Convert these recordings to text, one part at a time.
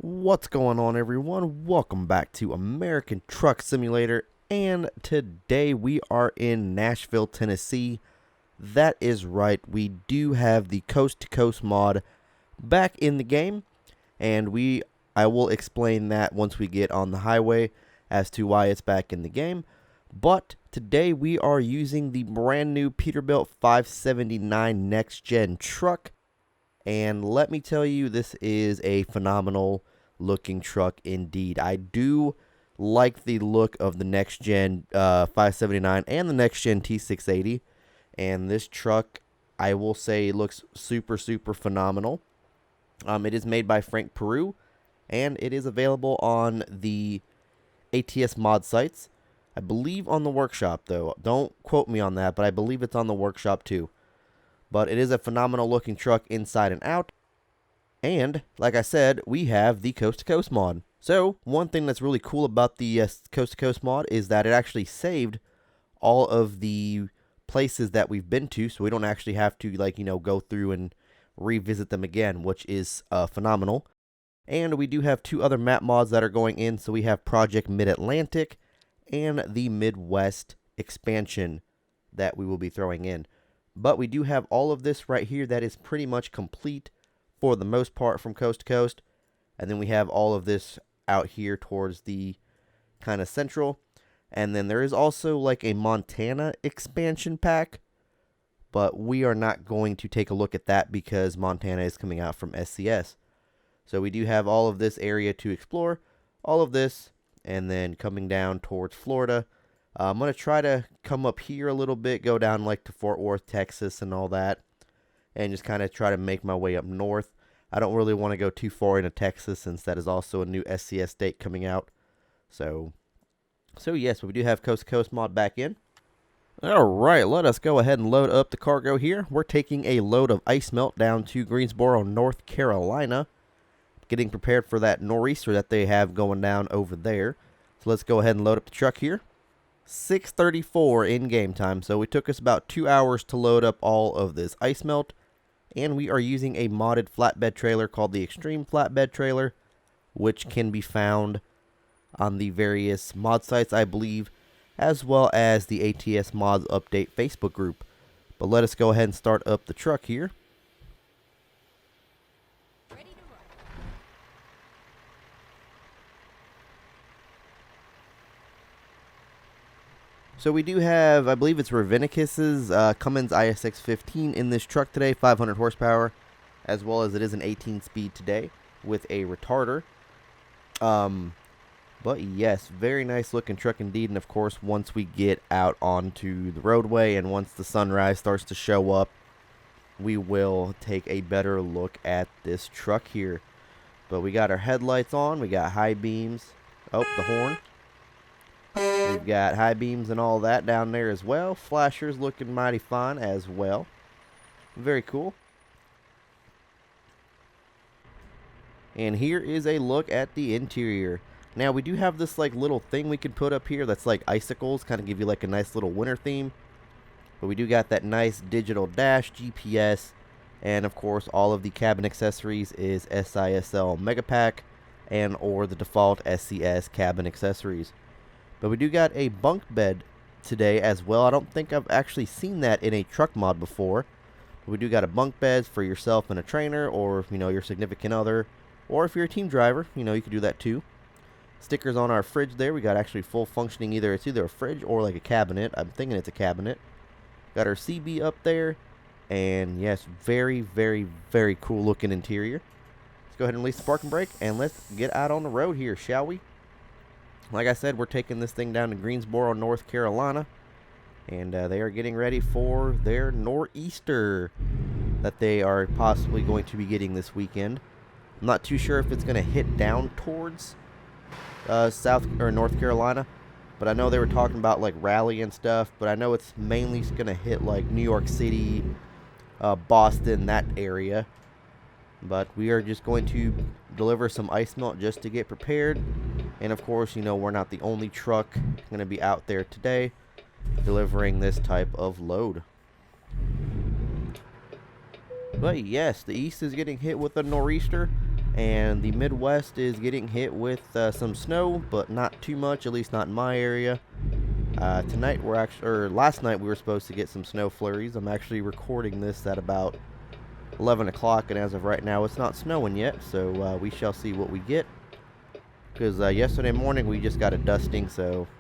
What's going on, everyone? Welcome back to American Truck Simulator, and today we are in Nashville, Tennessee. That is right, we do have the Coast to Coast mod back in the game, and I will explain that once we get on the highway as to why it's back in the game. But today we are using the brand new Peterbilt 579 Next Gen truck. And let me tell you, this is a phenomenal looking truck indeed. I do like the look of the next gen 579 and the next gen T680. And this truck, I will say, looks super phenomenal. It is made by Frank Peru, and it is available on the ATS mod sites. I believe on the workshop, though. Don't quote me on that, but I believe it's on the workshop too. But it is a phenomenal looking truck inside and out. And, like I said, we have the Coast to Coast mod. So, one thing that's really cool about the Coast to Coast mod is that it actually saved all of the places that we've been to. So we don't actually have to, go through and revisit them again, which is phenomenal. And we do have two other map mods that are going in. So we have Project Mid-Atlantic and the Midwest expansion that we will be throwing in. But we do have all of this right here that is pretty much complete for the most part from Coast to Coast. And then we have all of this out here towards the kind of central. And then there is also like a Montana expansion pack. But we are not going to take a look at that because Montana is coming out from SCS. So we do have all of this area to explore. All of this. And then coming down towards Florida. I'm going to try to come up here a little bit, go down like to Fort Worth, Texas and all that, and just kind of try to make my way up north. I don't really want to go too far into Texas since that is also a new SCS state coming out. So yes, we do have Coast to Coast mod back in. Alright, let us go ahead and load up the cargo here. We're taking a load of ice melt down to Greensboro, North Carolina, getting prepared for that nor'easter that they have going down over there. So let's go ahead and load up the truck here. 6:34 in game time, so it took us about 2 hours to load up all of this ice melt, and we are using a modded flatbed trailer called the Extreme Flatbed Trailer, which can be found on the various mod sites, I believe, as well as the ATS Mods Update Facebook group. But let us go ahead and start up the truck here. So we do have, I believe it's Ravinicus's Cummins ISX-15 in this truck today, 500 horsepower, as well as it is an 18-speed today with a retarder. But yes, very nice looking truck indeed. And of course, once we get out onto the roadway and once the sunrise starts to show up, we will take a better look at this truck here. But we got our headlights on, we got high beams. Oh, the horn. We've got high beams and all that down there as well. Flashers looking mighty fine as well. Very cool. And here is a look at the interior. Now we do have this like little thing we can put up here that's like icicles, kind of give you like a nice little winter theme. But we do got that nice digital dash, GPS, and of course all of the cabin accessories is SISL Mega Pack and or the default SCS cabin accessories. But we do got a bunk bed today as well. I don't think I've actually seen that in a truck mod before. But we do got a bunk bed for yourself and a trainer, or your significant other, or if you're a team driver, you can do that too. Stickers on our fridge there. We got actually full functioning, it's either a fridge or like a cabinet. I'm thinking it's a cabinet. Got our CB up there, and yes, very cool looking interior. Let's go ahead and release the parking brake, and let's get out on the road here, shall we? Like I said, we're taking this thing down to Greensboro, North Carolina, and they are getting ready for their nor'easter that they are possibly going to be getting this weekend. I'm not too sure if it's going to hit down towards South or North Carolina, but I know they were talking about like Raleigh and stuff, but I know it's mainly going to hit like New York City, Boston, that area. But we are just going to deliver some ice melt just to get prepared. And of course, we're not the only truck going to be out there today delivering this type of load. But yes, the east is getting hit with a nor'easter. and the Midwest is getting hit with some snow, but not too much, at least not in my area. Tonight we're actually, or last night we were supposed to get some snow flurries. I'm actually recording this at about 11 o'clock, and as of right now it's not snowing yet, so we shall see what we get. Because yesterday morning we just got a dusting,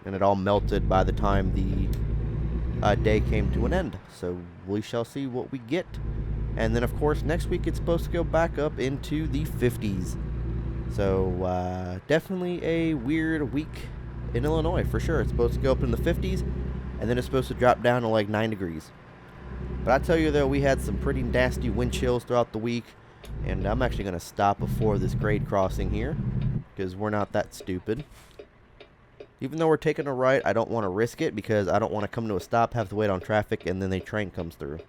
and it all melted by the time the day came to an end. So we shall see what we get. And then, of course, next week it's supposed to go back up into the 50s. So definitely a weird week in Illinois, for sure. It's supposed to go up in the 50s, and then it's supposed to drop down to like 9 degrees. But I tell you, though, we had some pretty nasty wind chills throughout the week. And I'm actually going to stop before this grade crossing here, because we're not that stupid. Even though we're taking a right, I don't want to risk it, because I don't want to come to a stop, have to wait on traffic, and then a train comes through.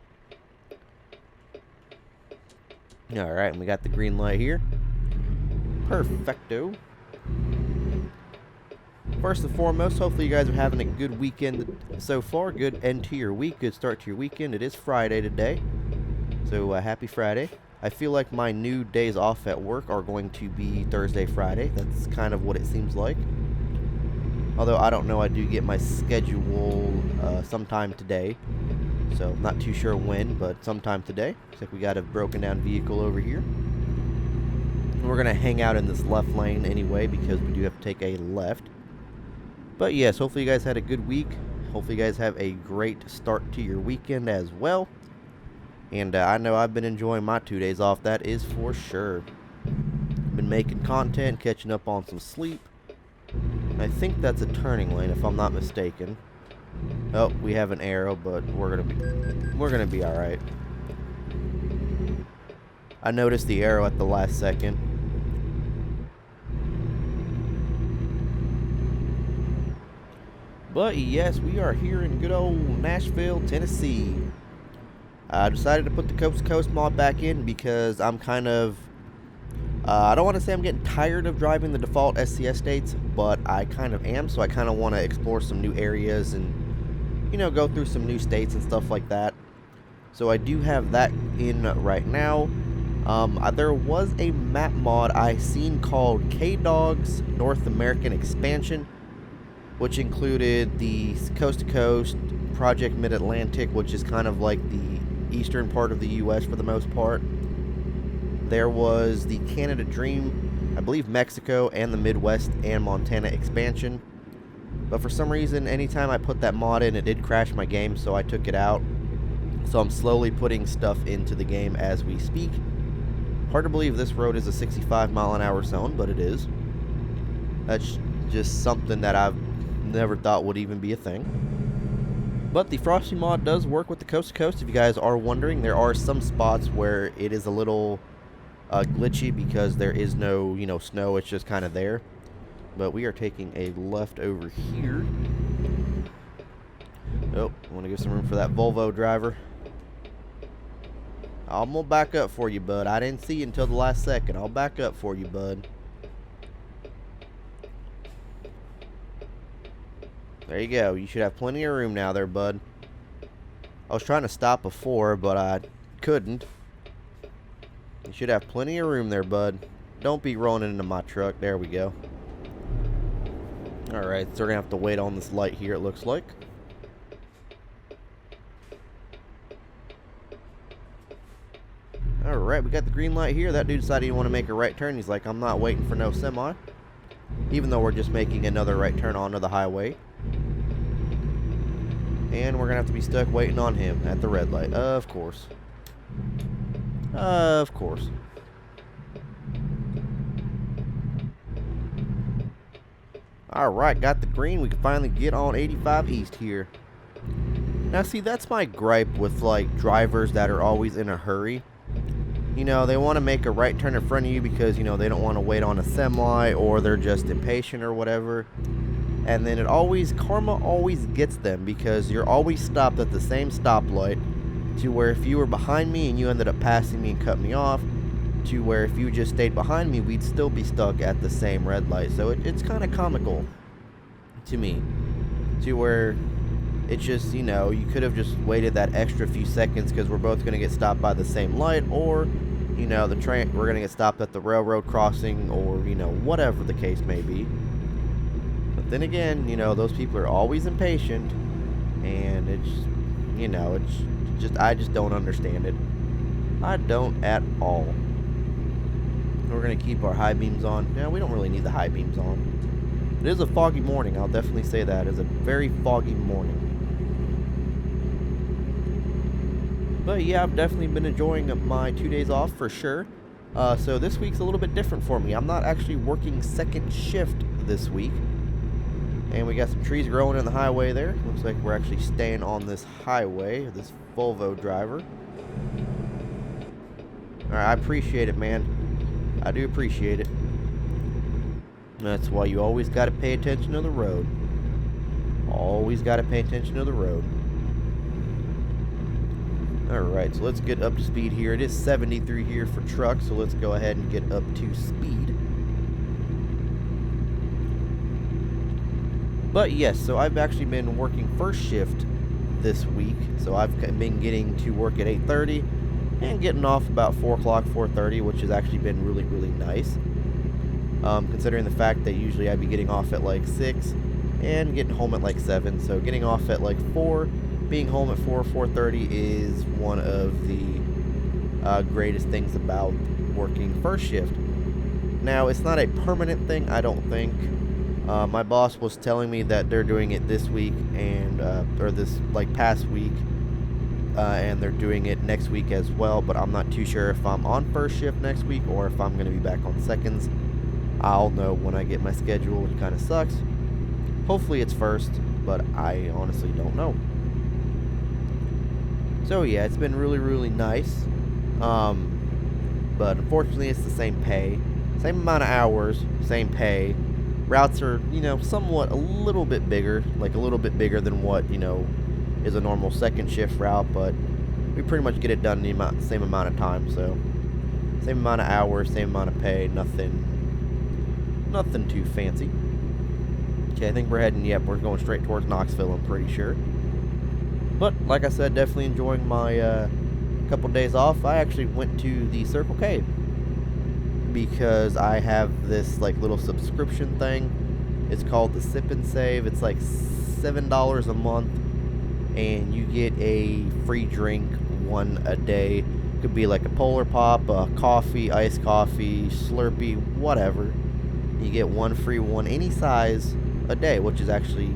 Alright, and we got the green light here. Perfecto. First and foremost, hopefully you guys are having a good weekend so far. Good end to your week, good start to your weekend. It is Friday today, so happy Friday. I feel like my new days off at work are going to be Thursday, Friday. That's kind of what it seems like. Although I don't know, I do get my schedule sometime today. So not too sure when, but sometime today. Looks like we got a broken down vehicle over here. We're going to hang out in this left lane anyway, because we do have to take a left. But yes, hopefully you guys had a good week. Hopefully you guys have a great start to your weekend as well. And I know I've been enjoying my 2 days off, that is for sure. Been making content, catching up on some sleep. I think that's a turning lane, if I'm not mistaken. Oh, we have an arrow, but we're gonna be all right. I noticed the arrow at the last second. But yes, we are here in good old Nashville, Tennessee. I decided to put the Coast to Coast mod back in because I'm kind of, I don't want to say I'm getting tired of driving the default SCS states, but I kind of am, so I kind of want to explore some new areas and, you know, go through some new states and stuff like that. So I do have that in right now. There was a map mod I seen called K-Dog's North American Expansion, which included the Coast to Coast, Project Mid-Atlantic, which is kind of like the eastern part of the U.S. for the most part. There was the Canada Dream, I believe Mexico, and the Midwest and Montana expansion. But for some reason, anytime I put that mod in, it did crash my game, so I took it out. So I'm slowly putting stuff into the game as we speak. Hard to believe this road is a 65 mile an hour zone, but it is. That's just something that I've never thought would even be a thing. But the Frosty mod does work with the Coast to Coast. If you guys are wondering, there are some spots where it is a little glitchy because there is no, snow. It's just kind of there. But we are taking a left over here. Oh, I want to give some room for that Volvo driver. I'm going to back up for you, bud. I didn't see you until the last second. I'll back up for you, bud. There you go. You should have plenty of room now there, bud. I was trying to stop before, but I couldn't. You should have plenty of room there, bud. Don't be rolling into my truck. There we go. Alright, so we're going to have to wait on this light here, it looks like. Alright, we got the green light here. That dude decided he wanted to make a right turn. He's like, I'm not waiting for no semi. Even though we're just making another right turn onto the highway. And we're going to have to be stuck waiting on him at the red light. Of course. Of course. Alright, got the green. We can finally get on 85 East here. Now, see, that's my gripe with, drivers that are always in a hurry. They want to make a right turn in front of you because, they don't want to wait on a semi or they're just impatient or whatever. And then karma always gets them because you're always stopped at the same stoplight, to where if you were behind me and you ended up passing me and cut me off, to where if you just stayed behind me, we'd still be stuck at the same red light. So it's kind of comical to me, to where it's just, you could have just waited that extra few seconds because we're both going to get stopped by the same light, or you know, the train, we're gonna get stopped at the railroad crossing, or, you know, whatever the case may be. But then again, you know, those people are always impatient, and it's, you know, it's just, I just don't understand it. I don't at all. We're gonna keep our high beams on. Yeah, we don't really need the high beams on. It is a foggy morning, I'll definitely say that. It's a very foggy morning. But yeah, I've definitely been enjoying my 2 days off for sure. So this week's a little bit different for me. I'm not actually working second shift this week. And we got some trees growing in the highway there. Looks like we're actually staying on this highway, this Volvo driver. Alright, I appreciate it, man. I do appreciate it. That's why you always got to pay attention to the road. Always got to pay attention to the road. Alright, so let's get up to speed here. It is 73 here for trucks, so let's go ahead and get up to speed. But yes, so I've actually been working first shift this week. So I've been getting to work at 8:30 and getting off about 4 o'clock, 4:30, which has actually been really, really nice. Considering the fact that usually I'd be getting off at like 6 and getting home at like 7. So getting off at like 4, being home at 4, 4:30 is one of the greatest things about working first shift. Now, it's not a permanent thing, I don't think. My boss was telling me that they're doing it this week and or this like past week, and they're doing it next week as well, but I'm not too sure if I'm on first shift next week or if I'm going to be back on seconds. I'll know when I get my schedule, which kind of sucks. Hopefully it's first, but I honestly don't know. So yeah, it's been really, really nice. But unfortunately it's the same pay, same amount of hours, same pay. Routes are, you know, somewhat a little bit bigger, like a little bit bigger than what, you know, is a normal second shift route, but we pretty much get it done in the same amount of time. So same amount of hours, same amount of pay, nothing too fancy. Okay, I think we're heading, we're going straight towards Knoxville, I'm pretty sure. But like I said, definitely enjoying my couple days off. I actually went to the Circle K because I have this like little subscription thing. It's called the Sip and Save. It's like $7 a month, and you get a free drink one a day. Could be like a Polar Pop, a coffee, iced coffee, Slurpee, whatever. You get one free one, any size, a day, which is actually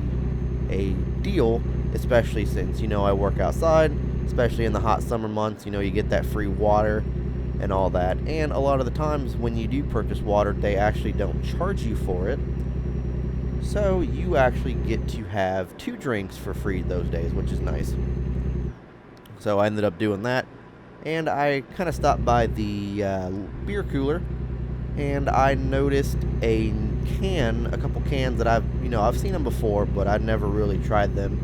a deal, especially since, you know, I work outside, especially in the hot summer months. You know, you get that free water and all that, and a lot of the times when you do purchase water, they actually don't charge you for it, so you actually get to have 2 drinks for free those days, which is nice. So I ended up doing that, and I kind of stopped by the beer cooler, and I noticed a couple cans that I've seen them before, but I'd never really tried them,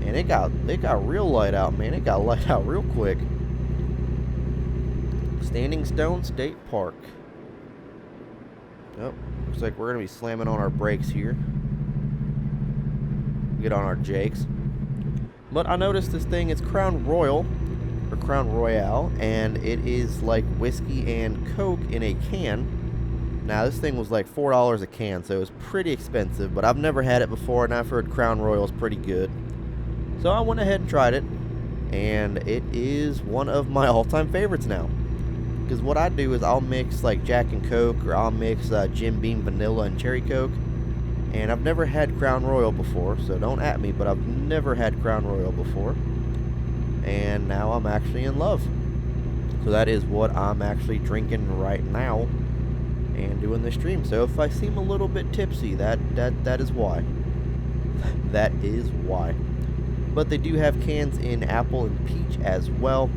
and it got real light out, man. It got light out real quick. Standing Stone State Park. Oh, looks like we're going to be slamming on our brakes here. Get on our Jakes. But I noticed this thing, it's Crown Royal, or Crown Royale, and it is like whiskey and Coke in a can. Now, this thing was like $4 a can, so it was pretty expensive, but I've never had it before, and I've heard Crown Royal is pretty good. So I went ahead and tried it, and it is one of my all-time favorites now. Because what I do is I'll mix like Jack and Coke, or I'll mix Jim Beam Vanilla and Cherry Coke. And I've never had Crown Royal before, so don't at me, but I've never had Crown Royal before. And now I'm actually in love. So that is what I'm actually drinking right now and doing this stream. So if I seem a little bit tipsy, that is why. That is why. But they do have cans in apple and peach as well.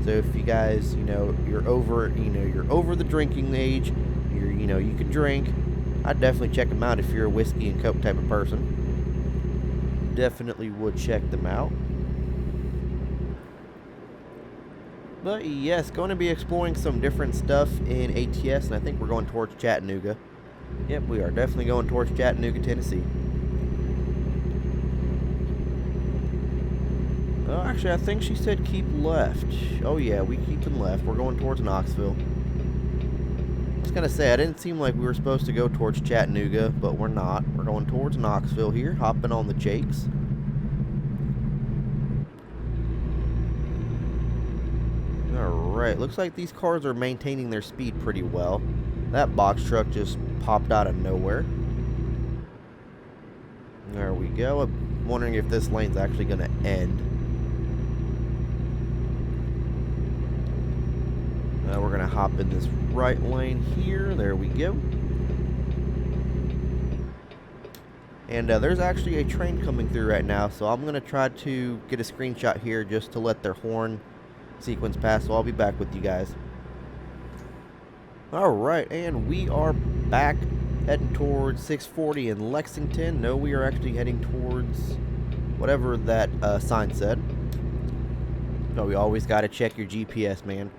So if you guys, you're over the drinking age, you can drink, I'd definitely check them out if you're a whiskey and Coke type of person. Definitely would check them out. But yes, going to be exploring some different stuff in ATS, and I think we're going towards Chattanooga. Yep, we are definitely going towards Chattanooga, Tennessee. Actually, I think she said keep left. Oh yeah, we keeping left. We're going towards Knoxville. I was gonna say, I didn't seem like we were supposed to go towards Chattanooga, but we're not. We're going towards Knoxville here, hopping on the Jakes. Alright, looks like these cars are maintaining their speed pretty well. That box truck just popped out of nowhere. There we go. I'm wondering if this lane's actually gonna end. We're going to hop in this right lane here. There we go. And there's actually a train coming through right now, so I'm going to try to get a screenshot here just to let their horn sequence pass, so I'll be back with you guys. Alright, and we are back heading towards 640 in Lexington. No, we are actually heading towards whatever that sign said. No, we always got to check your GPS, man.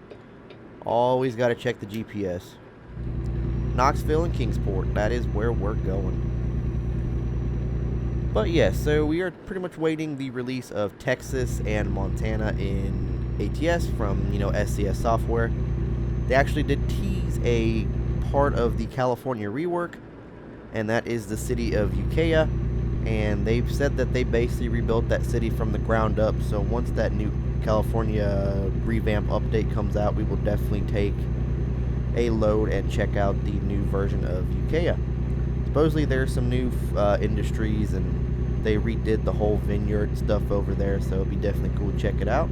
Always got to check the GPS. Knoxville and Kingsport, that is where we're going. But yes, so we are pretty much waiting the release of Texas and Montana in ATS from, SCS software. They actually did tease a part of the California rework, and that is the city of Ukiah. And they've said that they basically rebuilt that city from the ground up, so once that new California revamp update comes out, we will definitely take a load and check out the new version of Ukiah. Supposedly there's some new industries, and they redid the whole vineyard stuff over there, so it'll be definitely cool to check it out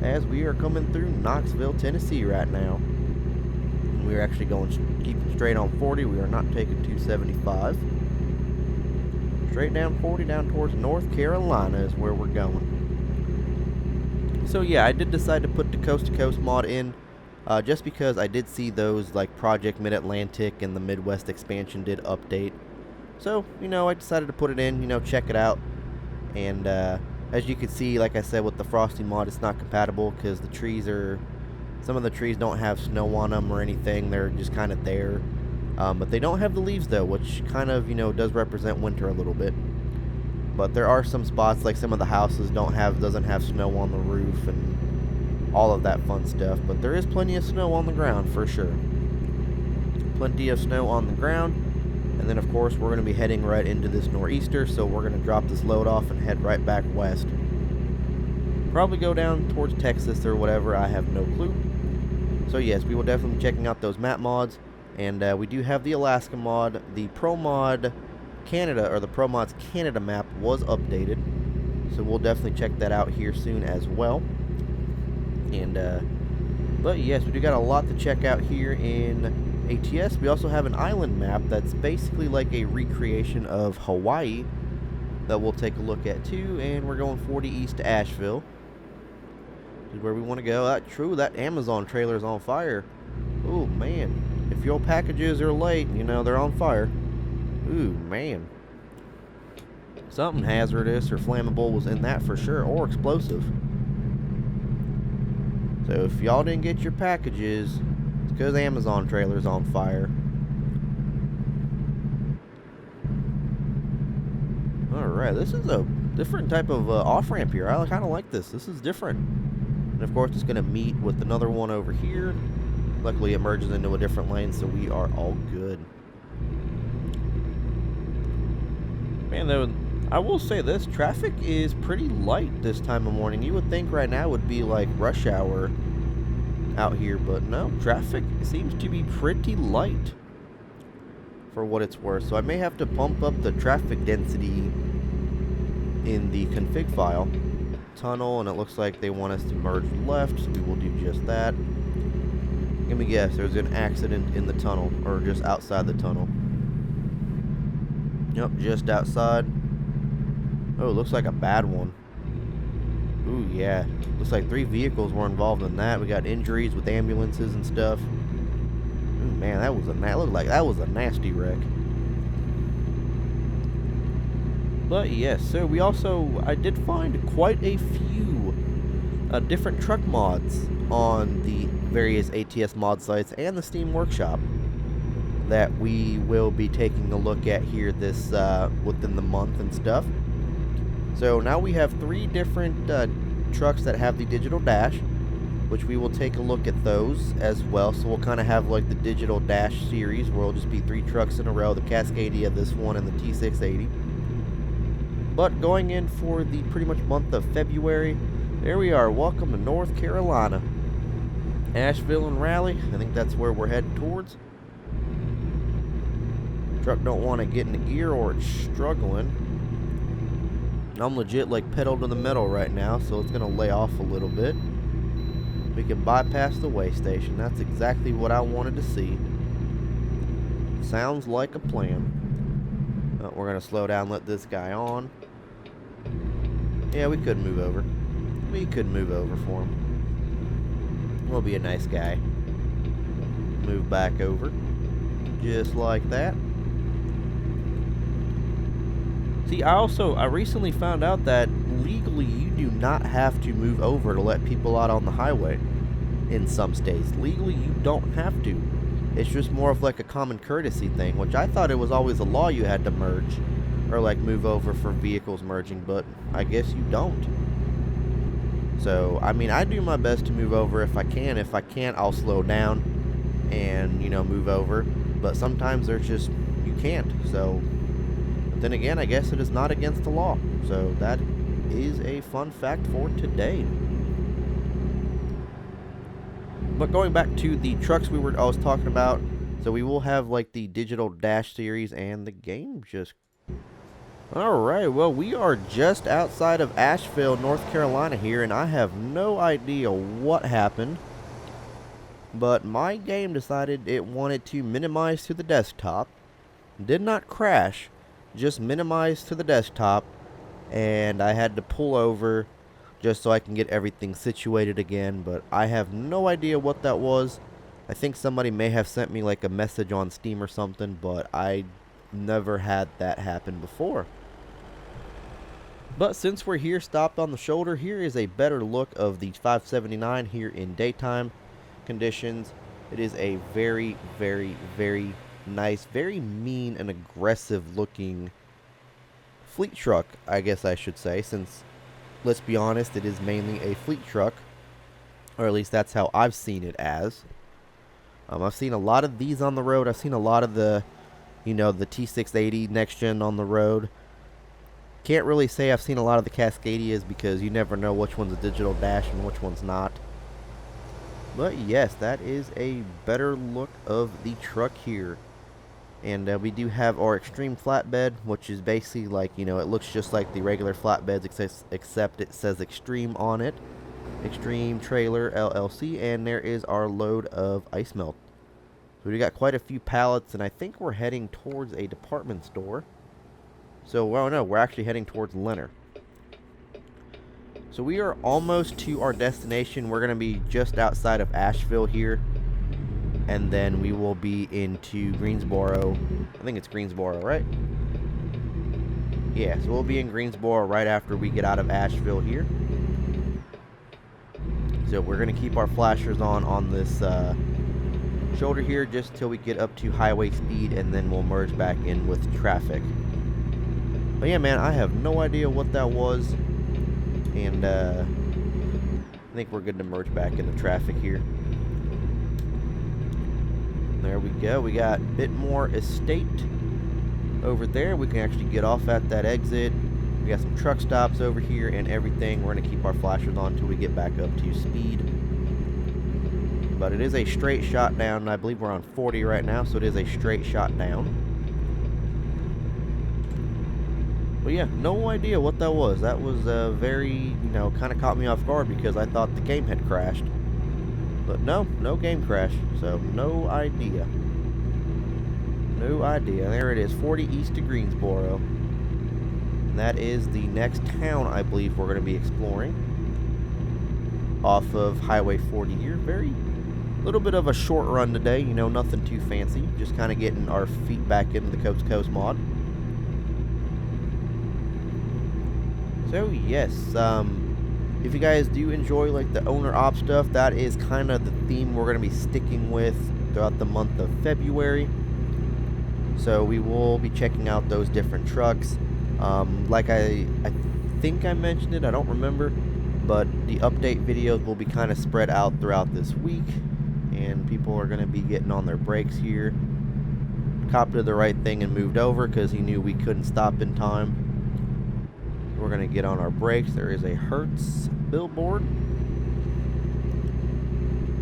as we are coming through Knoxville, Tennessee right now. We're actually keeping straight on 40. We are not taking 275. Straight down 40 down towards North Carolina is where we're going. So yeah, I did decide to put the Coast to Coast mod in just because I did see those like Project Mid-Atlantic and the Midwest expansion did update. So, I decided to put it in, check it out. And as you can see, like I said, with the Frosty mod, it's not compatible because some of the trees don't have snow on them or anything. They're just kind of there. But they don't have the leaves though, which kind of, does represent winter a little bit. But there are some spots, like some of the houses doesn't have snow on the roof and all of that fun stuff. But there is plenty of snow on the ground for sure. Plenty of snow on the ground. And then of course we're going to be heading right into this nor'easter, so we're going to drop this load off and head right back west. Probably go down towards Texas or whatever, I have no clue. So yes, we will definitely be checking out those map mods. And we do have the Alaska mod. The Pro Mod Canada, or the Pro Mods Canada map was updated, so we'll definitely check that out here soon as well. And but yes, we do got a lot to check out here in ATS. We also have an island map that's basically like a recreation of Hawaii that we'll take a look at too. And we're going 40 east to Asheville, is where we want to go. That Amazon trailer is on fire. Oh man, if your packages are late, they're on fire. Ooh, man. Something hazardous or flammable was in that for sure, or explosive. So if y'all didn't get your packages, it's because Amazon trailer's on fire. Alright, this is a different type of off-ramp here. I kind of like this. This is different. And of course, it's going to meet with another one over here. Luckily, it merges into a different lane, so we are all good. Man, though, I will say this, traffic is pretty light this time of morning. You would think right now would be like rush hour out here, but no, traffic seems to be pretty light for what it's worth. So I may have to pump up the traffic density in the config file. Tunnel, and it looks like they want us to merge left, so we will do just that. Let me guess, there's an accident in the tunnel, or just outside the tunnel. Yep, just outside. Oh, looks like a bad one. Ooh, yeah. Looks like 3 vehicles were involved in that. We got injuries with ambulances and stuff. Ooh, man, that looked like that was a nasty wreck. But yes, so I did find quite a few different truck mods on the various ATS mod sites and the Steam Workshop that we will be taking a look at here within the month and stuff. So now we have 3 different trucks that have the digital dash, which we will take a look at those as well. So we'll kind of have like the digital dash series where it'll just be 3 trucks in a row, the Cascadia, this one, and the T680. But going in for the pretty much month of February, there we are. Welcome to North Carolina. Asheville and Raleigh, I think that's where we're heading towards. Truck don't want to get into gear or it's struggling. I'm legit like pedal to the metal right now, so it's going to lay off a little bit. We can bypass the way station. That's exactly what I wanted to see. Sounds like a plan. We're going to slow down, let this guy on. Yeah, we could move over. We could move over for him. We'll be a nice guy. Move back over. Just like that. See, I recently found out that legally you do not have to move over to let people out on the highway in some states. Legally, you don't have to. It's just more of like a common courtesy thing, which I thought it was always a law you had to merge or like move over for vehicles merging, but I guess you don't. So, I mean, I do my best to move over if I can. If I can't, I'll slow down and, you know, move over. But sometimes there's just, you can't. So, but then again, I guess it is not against the law. So that is a fun fact for today. But going back to the trucks I was talking about, so we will have like the digital dash series and the game just... Alright, well, we are just outside of Asheville, North Carolina here, and I have no idea what happened. But my game decided it wanted to minimize to the desktop. Did not crash, just minimize to the desktop, and I had to pull over just so I can get everything situated again, but I have no idea what that was. I think somebody may have sent me like a message on Steam or something, but I never had that happen before. But since we're here stopped on the shoulder, here is a better look of the 579 here in daytime conditions. It is a very, very, very nice, very mean and aggressive looking fleet truck, I guess I should say, since, let's be honest, it is mainly a fleet truck, or at least that's how I've seen it as. I've seen a lot of these on the road. I've seen a lot of the, you know, the T680 next gen on the road. Can't really say I've seen a lot of the Cascadias because you never know which one's a digital dash and which one's not. But yes, that is a better look of the truck here. And we do have our extreme flatbed, which is basically like, you know, it looks just like the regular flatbeds, except it says extreme on it. Extreme Trailer LLC, and there is our load of ice melt. So we got quite a few pallets, and I think we're heading towards a department store. So, well, no, we're actually heading towards Leonard. So we are almost to our destination. We're going to be just outside of Asheville here. And then we will be into Greensboro. I think it's Greensboro, right? Yeah, so we'll be in Greensboro right after we get out of Asheville here. So we're going to keep our flashers on this shoulder here just till we get up to highway speed, and then we'll merge back in with traffic. But yeah, man, I have no idea what that was. And I think we're good to merge back into traffic here. There we go. We got Bitmore Estate over there. We can actually get off at that exit. We got some truck stops over here and everything. We're going to keep our flashers on until we get back up to speed. But it is a straight shot down. I believe we're on 40 right now, so it is a straight shot down. But yeah, no idea what that was. That was very, you know, kind of caught me off guard because I thought the game had crashed. But no game crash, so no idea. No idea. There it is, 40 east of Greensboro. And that is the next town I believe we're going to be exploring. Off of Highway 40 here. Very little bit of a short run today, you know, nothing too fancy. Just kind of getting our feet back into the Coast to Coast mod. So yes, if you guys do enjoy like the owner op stuff, that is kind of the theme we're going to be sticking with throughout the month of February. So we will be checking out those different trucks. Like I think I mentioned it, I don't remember, but the update videos will be kind of spread out throughout this week, and people are going to be getting on their brakes here. Cop did the right thing and moved over because he knew we couldn't stop in time. We're going to get on our brakes. There is a Hertz billboard.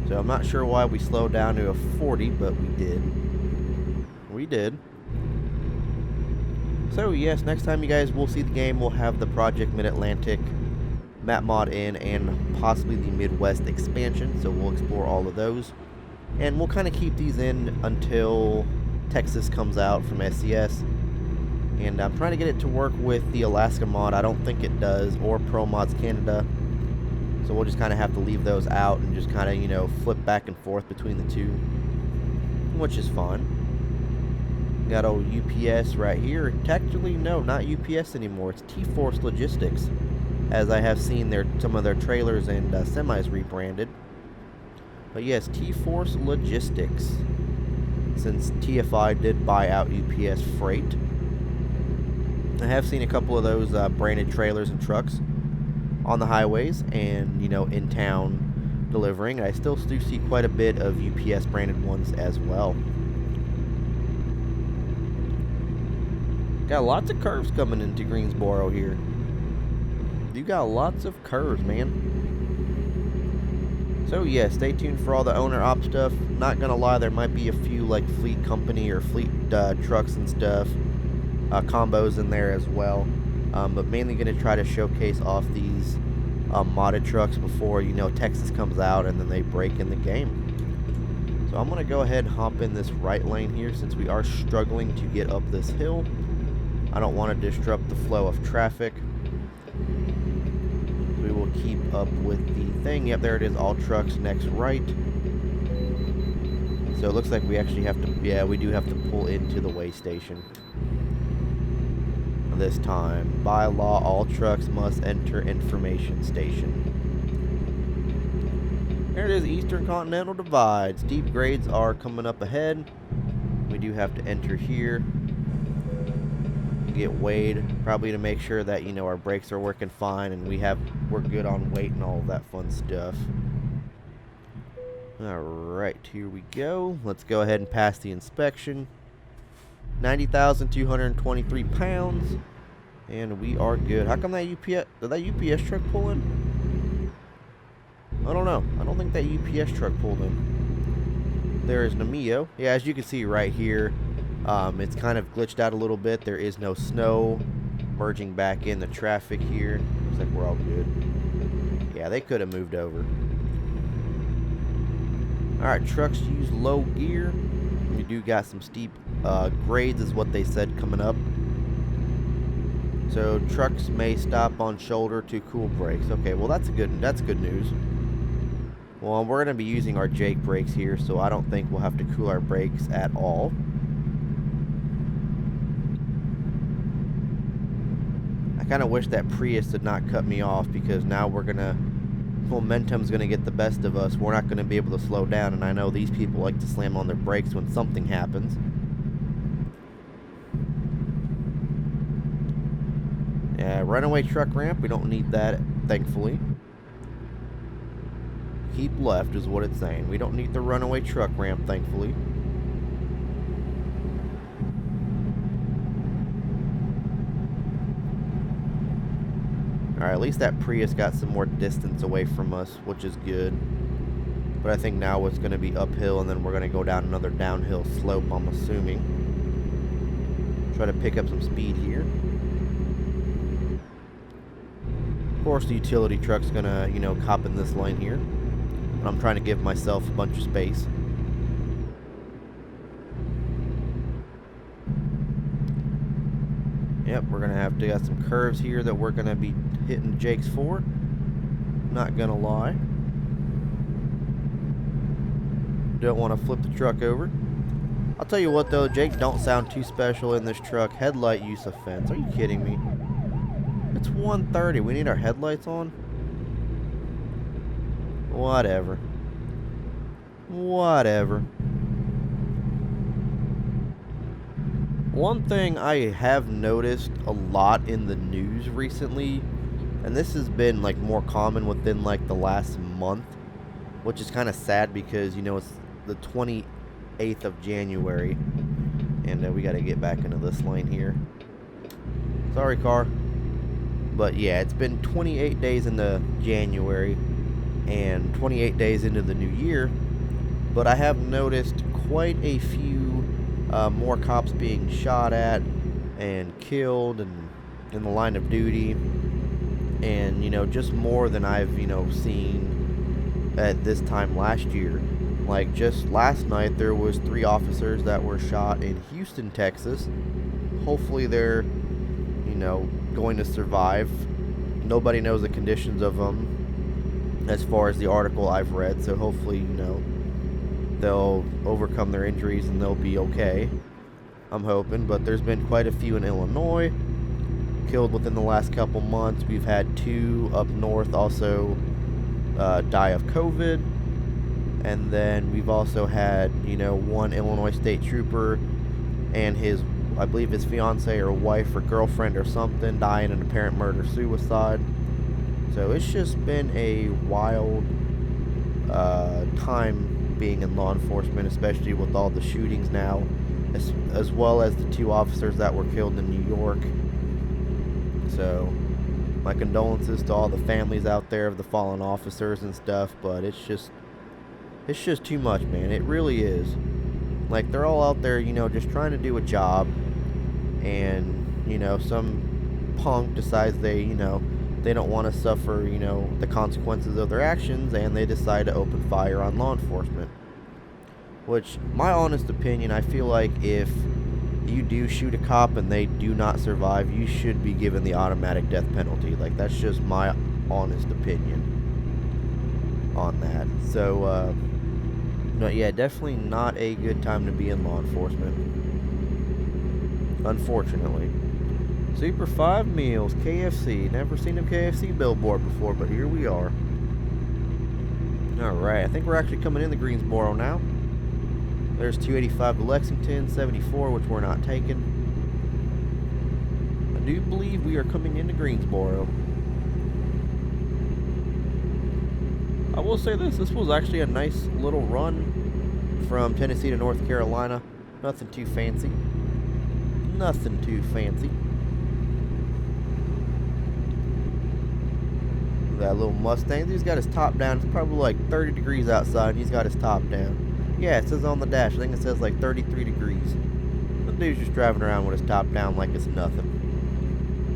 So I'm not sure why we slowed down to a 40, but we did. We did. So yes, next time you guys will see the game, we'll have the Project Mid-Atlantic map mod in and possibly the Midwest expansion. So we'll explore all of those. And we'll kind of keep these in until Texas comes out from SCS. And I'm trying to get it to work with the Alaska mod. I don't think it does, or Pro Mods Canada. So we'll just kind of have to leave those out and just kind of, you know, flip back and forth between the two, which is fun. Got old UPS right here. Actually, no, not UPS anymore. It's T-Force Logistics, as I have seen some of their trailers and semis rebranded. But yes, T-Force Logistics, since TFI did buy out UPS Freight. I have seen a couple of those branded trailers and trucks on the highways and, you know, in town delivering. I still do see quite a bit of UPS branded ones as well. Got lots of curves coming into Greensboro here. You got lots of curves, man. So yeah, stay tuned for all the owner op stuff. Not gonna lie, there might be a few like fleet company or fleet trucks and stuff, combos in there as well. But mainly gonna try to showcase off these modded trucks before, you know, Texas comes out and then they break in the game. So I'm gonna go ahead and hop in this right lane here since we are struggling to get up this hill. I don't want to disrupt the flow of traffic. We will keep up with the thing. Yep, there it is. All trucks next right. So it looks like we actually have to, yeah, we do have to pull into the way station. This time, by law, all trucks must enter information station. There it is, Eastern Continental Divide. Steep grades are coming up ahead. We do have to enter here. Get weighed, probably to make sure that, you know, our brakes are working fine and we're good on weight and all of that fun stuff. Alright, here we go. Let's go ahead and pass the inspection. 90,223 pounds, and we are good. How come that UPS, did that UPS truck pull in? I don't know. I don't think that UPS truck pulled in. There is Namio. Yeah, as you can see right here, it's kind of glitched out a little bit. There is no snow merging back in the traffic here. Looks like we're all good. Yeah, they could have moved over. Alright, trucks use low gear. We do got some steep grades is what they said coming up. So trucks may stop on shoulder to cool brakes. Okay, well that's good news. Well, we're going to be using our Jake brakes here, so I don't think we'll have to cool our brakes at all. I kind of wish that Prius did not cut me off, because now momentum's going to get the best of us. We're not going to be able to slow down, and I know these people like to slam on their brakes when something happens. Yeah, runaway truck ramp, we don't need that, thankfully. Keep left is what it's saying. We don't need the runaway truck ramp, thankfully. Alright, at least that Prius got some more distance away from us, which is good. But I think now it's going to be uphill, and then we're going to go down another downhill slope, I'm assuming. Try to pick up some speed here. Of course, the utility truck's going to, you know, cop in this lane here. But I'm trying to give myself a bunch of space. Yep, we're going to have to got some curves here that we're going to be hitting Jake's for. Not going to lie. Don't want to flip the truck over. I'll tell you what though, Jake don't sound too special in this truck. Headlight use offense. Are you kidding me? It's 1:30. We need our headlights on? Whatever. Whatever. One thing I have noticed a lot in the news recently, And this has been like more common within like the last month, which is kind of sad because, you know, it's the 28th of January, and we got to get back into this lane here. Sorry, car. But yeah, it's been 28 days into January and 28 days into the new year, but I have noticed quite a few more cops being shot at and killed and in the line of duty, and, you know, just more than I've, you know, seen at this time last year. Like, just last night there was 3 officers that were shot in Houston, Texas. Hopefully they're, you know, going to survive. Nobody knows the conditions of them as far as the article I've read, so hopefully, you know, they'll overcome their injuries and they'll be okay. I'm hoping. But there's been quite a few in Illinois killed within the last couple months. We've had 2 up north also die of COVID, and then we've also had, you know, 1 Illinois state trooper and his, I believe his fiance or wife or girlfriend or something, die in an apparent murder-suicide. So it's just been a wild time being in law enforcement, especially with all the shootings now, as well as the 2 officers that were killed in New York. So my condolences to all the families out there of the fallen officers and stuff, but it's just too much, man. It really is. Like, they're all out there, you know, just trying to do a job, and, you know, some punk decides they, you know, they don't want to suffer, you know, the consequences of their actions, and they decide to open fire on law enforcement. Which, my honest opinion, I feel like if you do shoot a cop and they do not survive, you should be given the automatic death penalty. Like, that's just my honest opinion on that. So, but yeah, definitely not a good time to be in law enforcement, unfortunately. Super 5 meals, KFC. Never seen a KFC billboard before, but here we are. Alright, I think we're actually coming into Greensboro now. There's 285 to Lexington, 74, which we're not taking. I do believe we are coming into Greensboro. I will say this was actually a nice little run from Tennessee to North Carolina. Nothing too fancy. Nothing too fancy. That little Mustang, he's got his top down. It's probably like 30 degrees outside, and he's got his top down. Yeah, it says on the dash. I think it says like 33 degrees. The dude's just driving around with his top down like it's nothing.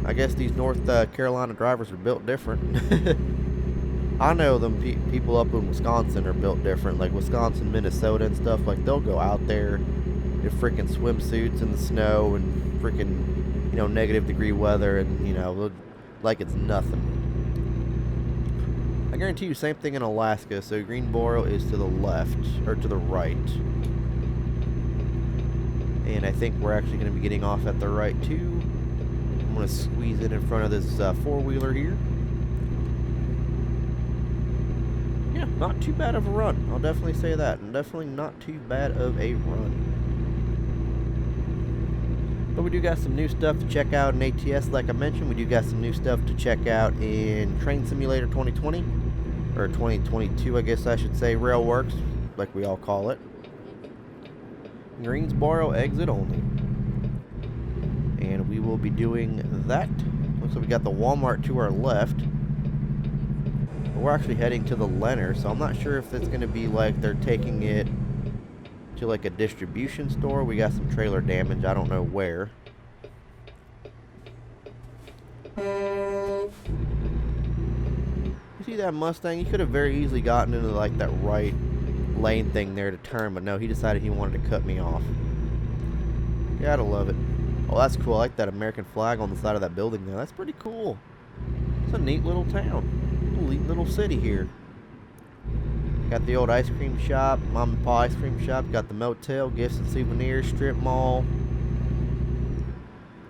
I guess these North Carolina drivers are built different. I know them people up in Wisconsin are built different. Like Wisconsin, Minnesota and stuff. Like, they'll go out there in freaking swimsuits in the snow and freaking, you know, -degree weather, and, you know, like it's nothing. I guarantee you, same thing in Alaska. So Greensboro is to the left, or to the right. And I think we're actually going to be getting off at the right too. I'm going to squeeze it in front of this 4-wheeler here. Yeah, not too bad of a run. I'll definitely say that. And definitely not too bad of a run. But we do got some new stuff to check out in ATS, like I mentioned. We do got some new stuff to check out in Train Simulator 2020. Or 2022, I guess I should say. Railworks, like we all call it. Greensboro exit only. And we will be doing that. Looks like we got the Walmart to our left. But we're actually heading to the Leonard, so I'm not sure if it's going to be like they're taking it to like a distribution store. We got some trailer damage. I don't know where. You see that Mustang? He could have very easily gotten into like that right lane thing there to turn, but no, he decided he wanted to cut me off. Gotta love it. Oh, that's cool. I like that American flag on the side of that building there. That's pretty cool. It's a neat little town. A neat little city here. Got the old ice cream shop, mom and pa ice cream shop. Got the motel, gifts and souvenirs, strip mall.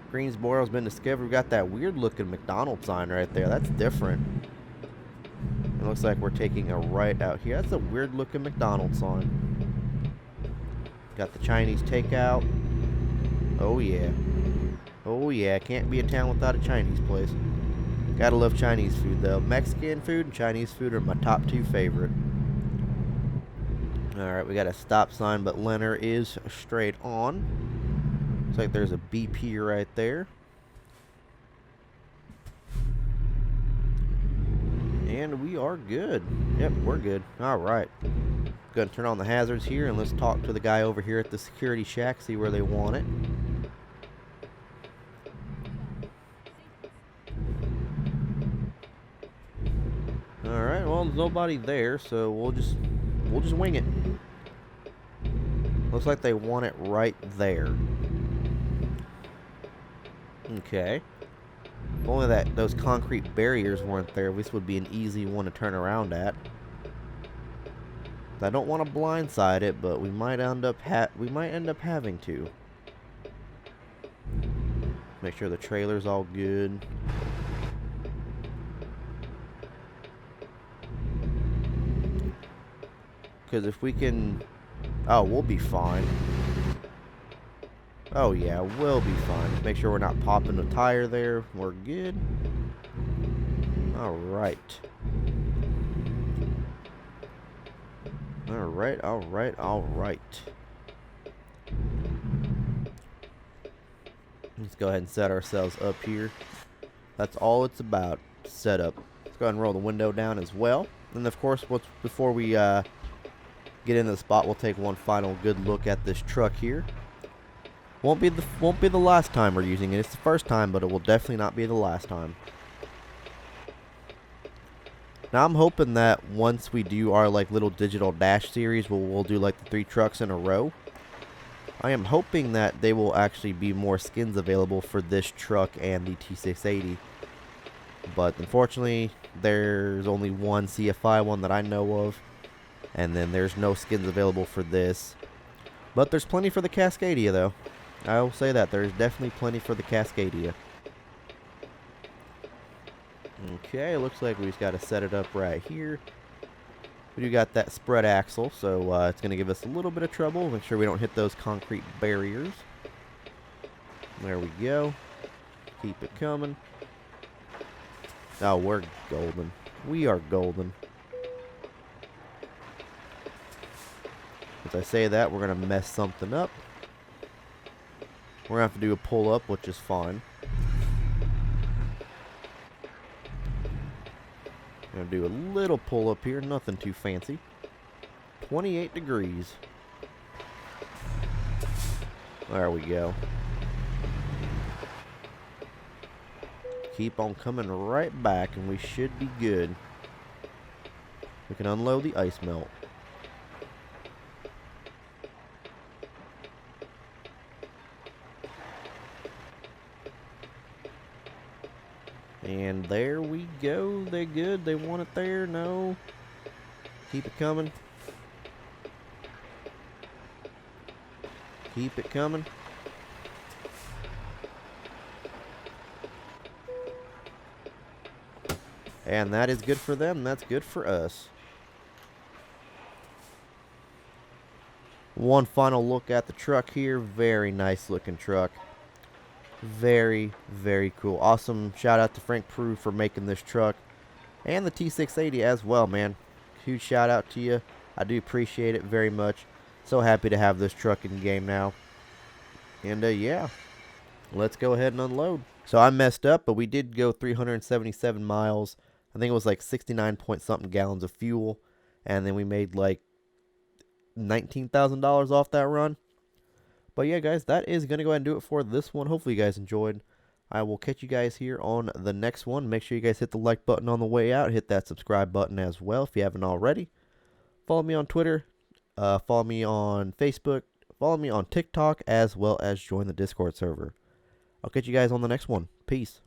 Greensboro's been discovered. We got that weird looking McDonald's sign right there. That's different. It looks like we're taking a right out here. That's a weird looking McDonald's sign. Got the Chinese takeout. Oh yeah. Oh yeah, can't be a town without a Chinese place. Gotta love Chinese food though. Mexican food and Chinese food are my top 2 favorite. Alright, we got a stop sign, but Leonard is straight on. Looks like there's a BP right there. And we are good. Yep, we're good. Alright. Go ahead and turn on the hazards here, and let's talk to the guy over here at the security shack, see where they want it. Alright, well, there's nobody there, so we'll just wing it. Looks like they want it right there. Okay. If only those concrete barriers weren't there, this would be an easy one to turn around at. I don't want to blindside it, but we might end up having to. Make sure the trailer's all good. Because if we can... Oh, we'll be fine. Oh yeah, we'll be fine. Make sure we're not popping the tire there. We're good. Alright. Alright, alright, alright. Let's go ahead and set ourselves up here. That's all it's about. Setup. Let's go ahead and roll the window down as well. And of course, before we get into the spot, we'll take one final good look at this truck here. Won't be the last time we're using it. It's the first time, but it will definitely not be the last time. Now I'm hoping that once we do our like little digital dash series, we'll do like the 3 trucks in a row. I am hoping that they will actually be more skins available for this truck and the T680. But unfortunately, there's only one CFI one that I know of. And then there's no skins available for this. But there's plenty for the Cascadia though. I will say that. There's definitely plenty for the Cascadia. Okay, looks like we just got to set it up right here. We do got that spread axle, so it's going to give us a little bit of trouble. Make sure we don't hit those concrete barriers. There we go. Keep it coming. Oh, we're golden. We are golden. As I say that, we're going to mess something up. We're going to have to do a pull-up, which is fine. Going to do a little pull-up here, nothing too fancy. 28 degrees. There we go. Keep on coming right back, and we should be good. We can unload the ice melt. And there we go. They good. They want it there. No. Keep it coming. Keep it coming. And that is good for them. That's good for us. One final look at the truck here. Very nice looking truck. Very, very cool. Awesome. Shout out to Frank Prue for making this truck. And the T680 as well, man. Huge shout out to you. I do appreciate it very much. So happy to have this truck in the game now. And yeah, let's go ahead and unload. So I messed up, but we did go 377 miles. I think it was like 69 point something gallons of fuel. And then we made like $19,000 off that run. But yeah, guys, that is going to go ahead and do it for this one. Hopefully you guys enjoyed. I will catch you guys here on the next one. Make sure you guys hit the like button on the way out. Hit that subscribe button as well if you haven't already. Follow me on Twitter. Follow me on Facebook. Follow me on TikTok, as well as join the Discord server. I'll catch you guys on the next one. Peace.